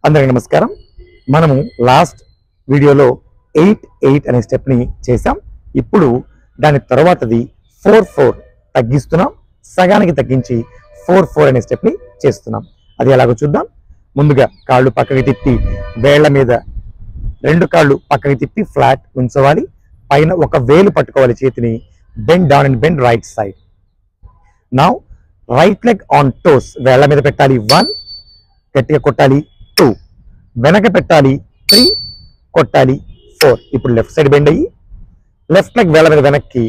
అందరికీ నమస్కారం. మనము లాస్ట్ వీడియోలో 8-8 అనే స్టెప్ని చేసాం. ఇప్పుడు దాని తర్వాతది 4-4 తగ్గిస్తున్నాం. సగానికి తగ్గించి 4-4 అనే స్టెప్ని చేస్తున్నాం. అది ఎలాగో చూద్దాం. ముందుగా కాళ్ళు పక్కకి తిప్పి వేళ్ల మీద 2 కాళ్ళు పక్కకి తిప్పి ఫ్లాట్ ఉంచవాలి. పైన ఒక వేలు పట్టుకోవాలి చేతిని. Bend down and bend right side. Now right leg on toes. వేళ్ల మీద పెట్టాలి 1, గట్టిగా కొట్టాలి 2, వెనక పెట్టాలి 3, కొట్టాలి 4. ఇప్పుడు లెఫ్ట్ సైడ్ బెండ్ అయ్యి లెఫ్ట్ లెగ్ వేళ్ల మీద వెనక్కి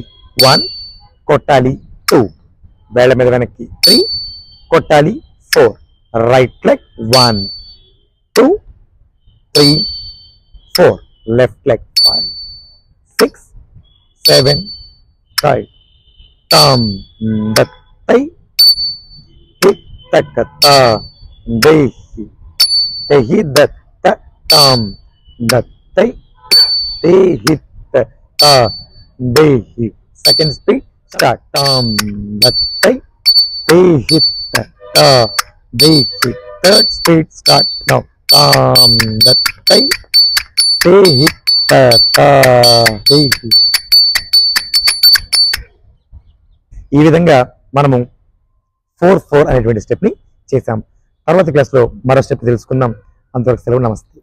1, కొట్టాలి 2, వేళ్ల మీద వెనక్కి 3, కొట్టాలి 4. Right leg 1, 2, 3, 4. Left leg 5, 6, 7, 8. తం దత్తై హిత్తకత దేహి దేహి దత్త తం దత్తై దేహిత్త దేహి. Second speed start. తం దత్తై దేహిత్త దేహి. Third speed start now. తం దత్తై దేహిత్త దేహి. ఈ విధంగా మనము 4-4 అనేటువంటి స్టెప్ని చేసాం. తర్వాత క్లాస్లో మరో స్టెప్ తెలుసుకుందాం. అంతవరకు సెలవు. నమస్తే.